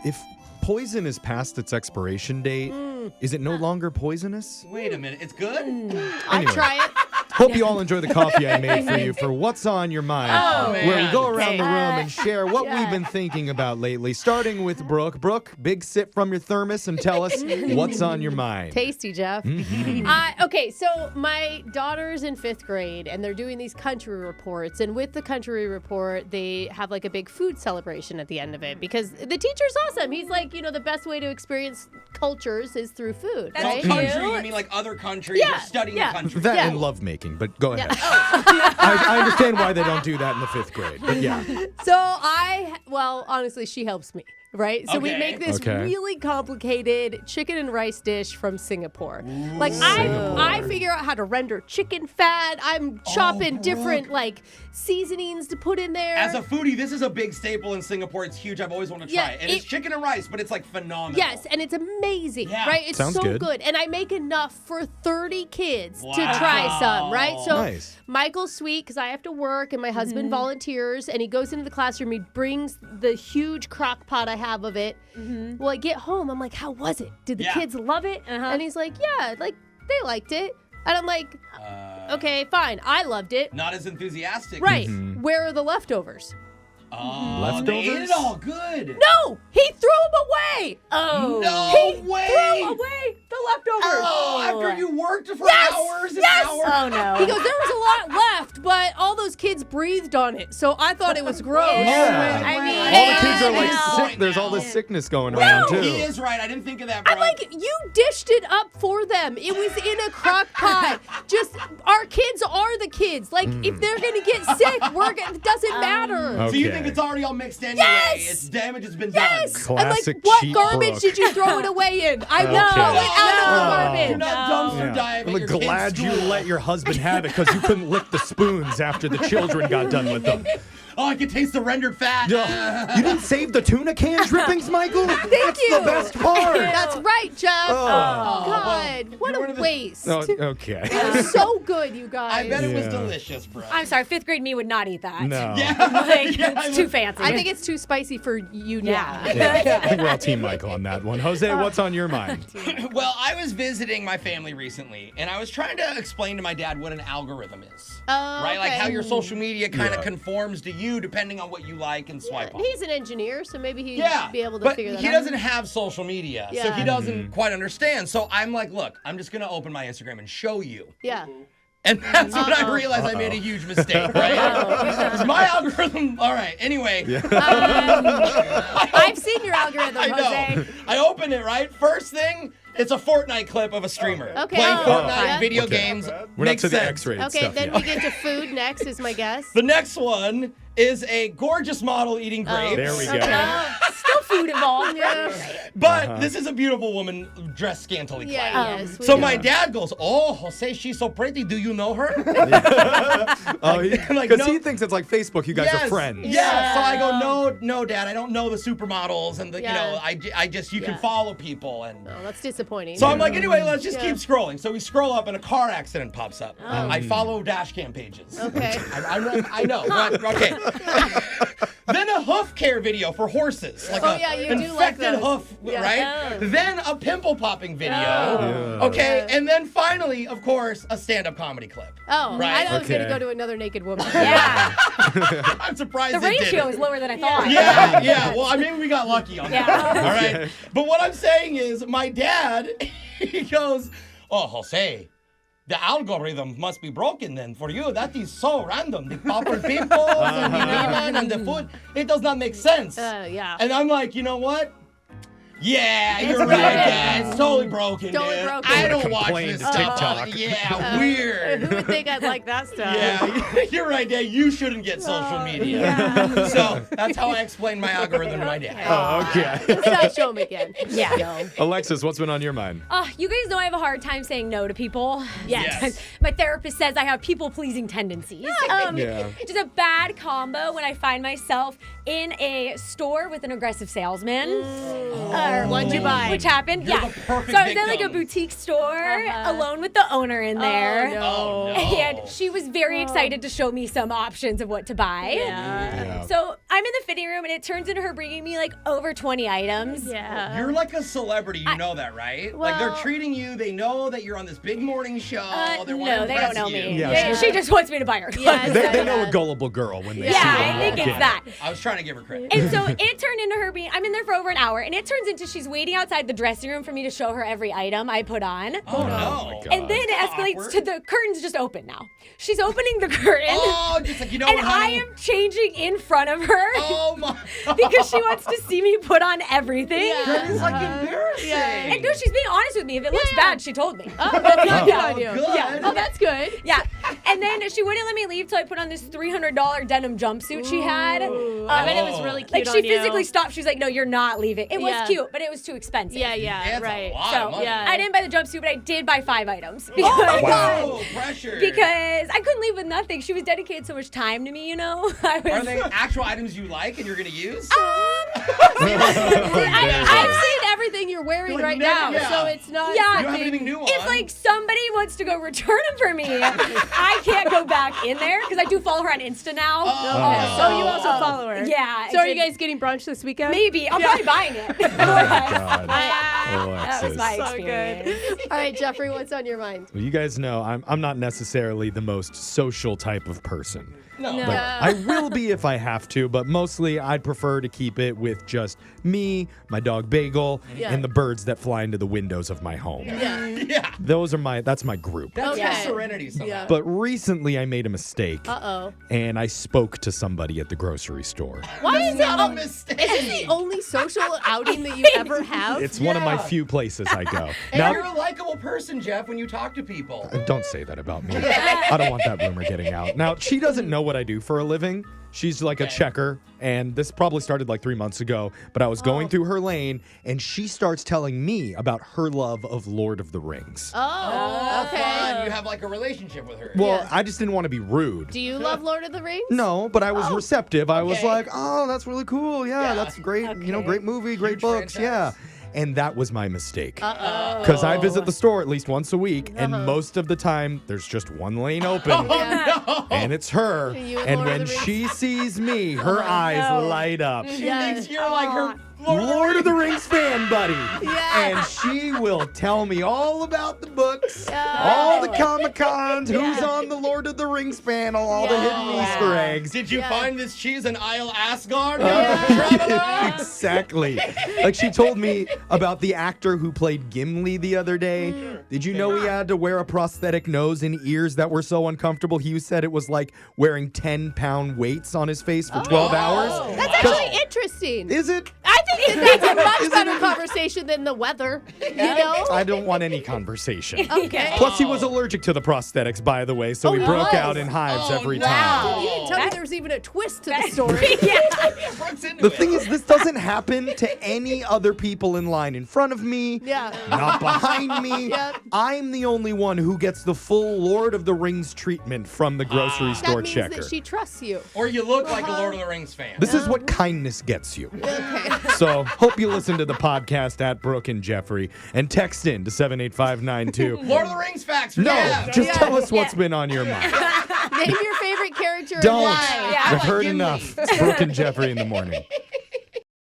if poison is past its expiration date, is it no longer poisonous? Wait a minute. It's good? I'd try it. Hope you all enjoy the coffee I made for you for What's on Your Mind, where we go around the room and share what we've been thinking about lately, starting with Brooke. Brooke, big sip from your thermos and tell us what's on your mind. Tasty, Jeff. Okay, so my daughter's in 5th grade, and they're doing these country reports. And with the country report, they have like a big food celebration at the end of it because the teacher's awesome. He's like, the best way to experience cultures is through food. That's right? country? You mean like other countries? Yeah, You're studying the country. That and lovemaking, but go ahead. I understand why they don't do that in the 5th grade, but yeah. So honestly, she helps me, right? So we Okay. make this Okay. really complicated chicken and rice dish from Singapore. Like I figure out how to render chicken fat. I'm chopping different like seasonings to put in there. As a foodie, this is a big staple in Singapore. It's huge. I've always wanted to try it. And it's chicken and rice, but it's like phenomenal. Yes, and it's amazing, right? It's Sounds so good. And I make enough for 30 kids to try some, right? So Nice. Michael's sweet because I have to work and my husband volunteers and he goes into the classroom, he brings the huge crock pot I have of it. Well, I get home, I'm like, how was it? Did the kids love it? And he's like, yeah, like they liked it. And I'm like, okay, fine. I loved it. Not as enthusiastic. Right. Where are the leftovers? Leftovers? They ate it all good. No, he threw them away. No He way. threw away the leftovers. Oh, after you worked for hours and Yes. hours. Oh, no. He goes, there was a lot left, but all those kids breathed on it, so I thought it was gross. Yeah. I mean, All the kids are like Yeah. sick. There's all this sickness going around, too. He is right. I didn't think of that, bro. I'm like, you dished it up for them. It was in a crock pot. Just, our kids are the kids. Like, if they're going to get sick, it doesn't matter. So you Okay. think it's already all mixed anyway? Yes! It's damage has been Yes! done. I'm like, Classic what cheap garbage Brooke. did you throw it away in? I will Okay. throw it out of the You're garbage. not dumpster diving. I'm your kid's glad you school. let your husband have it because you couldn't lick the spoons after the children got done with them. Oh, I can taste the rendered fat. You didn't save the tuna can drippings, Michael? That's you. the best part. That's right, Jeff. Oh. God, what you're one a of the- waste. Oh, okay. It was so good, you guys. I bet it was Yeah. delicious, bro. I'm sorry, 5th grade me would not eat that. No. Like, Yeah, it's too fancy. I think it's too spicy for you now. Yeah. I think we're all Team Michael on that one. Jose, what's on your mind? Well, I was visiting my family recently, and I was trying to explain to my dad what an algorithm is. Oh, right? Like okay. how your social media kind of Yeah. conforms to you depending on what you like and swipe on. He's an engineer, so maybe he'd Yeah, be able to but figure that he out. doesn't have social media, so Yeah. he doesn't quite understand. So I'm like, look, I'm just gonna open my Instagram and show you. Yeah. And that's when I realized I made a huge mistake, right? 'Cause my algorithm, all right, anyway. I've seen your algorithm, I Jose. know. I open it, right? First thing, it's a Fortnite clip of a streamer. Okay. Playing Oh, Fortnite yeah. video Okay. games. We're not Makes to the sense. X-rated Okay, stuff then yet. we get to food next, is my guess. The next one is a gorgeous model eating grapes. There we go. Okay. still food involved. Yeah. But this is a beautiful woman dressed scantily clad. Yeah, yes. we So do. my dad goes, oh, Jose, she's so pretty. Do you know her? Oh, like, because no- he thinks it's like Facebook. You guys are friends. Yeah. So I go, no, Dad, I don't know the supermodels, and Yeah. I just you Yeah. can follow people, and Oh, that's disappointing. so I'm like, anyway, let's just Yeah. keep scrolling. So we scroll up, and a car accident pops up. I follow dash cam pages. Okay. I know. But, okay. Then a hoof care video for horses, like Oh, a yeah, you do like infected those. hoof, Yeah. right? Then a pimple popping video. Yeah. Okay, and then finally, of course, a stand-up comedy clip. Oh, Right. I was going to Okay. go to another naked woman. Yeah. I'm surprised The it didn't. ratio is lower than I thought. Yeah. Well, I mean, we got lucky on that. Yeah. All right. But what I'm saying is, my dad, he goes, oh, Jose, the algorithm must be broken then for you. That is so random. The purple pimples and the women and the food. It does not make sense. Yeah. And I'm like, you know what? Yeah, you're right, broken. Dad. It's totally broken, Totally dude. broken. I don't watch Complain this to stuff. TikTok. Yeah, weird. Who would think I'd like that stuff? Yeah, you're right, Dad. You shouldn't get social media. So that's how I explain my algorithm to my dad. Oh, okay. Let's not show him again. Yeah. Alexis, what's been on your mind? You guys know I have a hard time saying no to people. Yes. My therapist says I have people-pleasing tendencies. Yeah. Just a bad combo when I find myself in a store with an aggressive salesman. What'd you buy? Which happened. You're yeah. the perfect So I was in like a victim. boutique store alone with the owner in there. Oh, no. And she was very excited to show me some options of what to buy. Yeah. Yeah. So I'm in the fitting room and it turns into her bringing me like over 20 items. Yeah. You're like a celebrity, you know that, right? Like they're well- treating you. They know that you're on this big morning show. They want to No, they don't impress know you. me. Yeah, She just wants me to buy her clothes. Yeah, They know a gullible girl when they see Yeah, them I think walk it's in. that. I was trying to give her credit. And so it turned into her being, I'm in there for over an hour, and it turns into she's waiting outside the dressing room for me to show her every item I put on. Oh, no. God. And then it escalates Awkward. to the curtain's just open now. She's opening the curtain. Oh, just like, you know and what, I honey? am changing in front of her Oh, my. because she wants to see me put on everything. That is like embarrassing. And no, she's being honest with me. If it looks bad, she told me. Oh, that's good on you. good. Yeah. Oh, that's good. Yeah. And then she wouldn't let me leave till I put on this $300 denim jumpsuit she had. I bet it was really cute Like she on you. physically stopped. She's like, "No, you're not leaving." It was Yeah. cute, but it was too expensive. Yeah, That's right. a lot So of money. yeah. I didn't buy the jumpsuit, but I did buy 5 items. Oh, Wow. wow. Pressure. Because I couldn't leave with nothing. She was dedicated so much time to me, you know. I was, Are they actual items you like and you're going to use? I've seen everything you're wearing Like right never- now, yeah. so it's not. Yeah. You don't have something- anything new on. If like somebody wants to go return them for me, I can't go back in there because I do follow her on Insta now. Oh, you also follow her. Yeah. So are you guys getting brunch this weekend? Maybe I'm probably buying it. God. That was my Alexis. experience. All right, Jeffrey, what's on your mind? Well, you guys know I'm not necessarily the most social type of person. No. No. Like, I will be if I have to, but mostly I'd prefer to keep it with just me, my dog Bagel, Yeah. and the birds that fly into the windows of my home. Yeah. Yeah. That's my group. That's Okay. your serenity somehow. Yeah. But recently I made a mistake Uh-oh. and I spoke to somebody at the grocery store. Why That's is it? not a mistake. Is this the only social outing that you ever have? It's one of my Yeah. few places I go. And you're a likable person, Jeff, when you talk to people. Don't say that about me. I don't want that rumor getting out. Now, she doesn't know what I do for a living. She's like a checker, and this probably started like 3 months ago, but I was going through her lane, and she starts telling me about her love of Lord of the Rings. Oh, okay. Fun. You have like a relationship with her. Well, Yeah. I just didn't want to be rude. Do you love Lord of the Rings? No, but I was receptive. I was okay. like, oh, that's really cool. Yeah, Yeah. that's great. You know, Okay. great movie, great Huge books. franchise. Yeah. And that was my mistake. Uh-oh. Because I visit the store at least once a week, and Uh-huh. most of the time, there's just one lane open. Oh, no. And it's her. You and And Lord of when the Rings. she sees me, her eyes light up. She Yes. thinks you're like her Lord of the Rings fan, buddy. Yeah. And she will tell me all about the books, Yeah. all the Comic-Cons, who's on the Lord of the Rings panel, all the hidden Easter eggs. Did you Yeah. find this cheese in Isle Asgard? Traveler? Exactly. Like she told me about the actor who played Gimli the other day. Did you know he had to wear a prosthetic nose and ears that were so uncomfortable? He said it was like wearing 10-pound weights on his face for 12 hours. That's actually interesting. Is it? I think that that's a much better conversation than the weather. You know? I don't want any conversation. Okay. Plus, he was allergic to the prosthetics, by the way, so he he broke was? out in hives Oh, every no. time. You didn't tell me there was even a twist to the story. Brooke's into The it. thing is, this doesn't happen to any other people in line in front of me, Yeah. not behind me. Yep. I'm the only one who gets the full Lord of the Rings treatment from the grocery That store means checker. that she trusts you. Or you look like a Lord of the Rings fan. This is what kindness gets you. Okay. So, hope you listen to the podcast at Brooke and Jeffrey and text in to 78592. Lord of the Rings facts for No, Jeff. just tell us what's been on your mind. Name your favorite character and Don't. why. I've like heard Gimli. enough. It's Brooke and Jeffrey in the morning.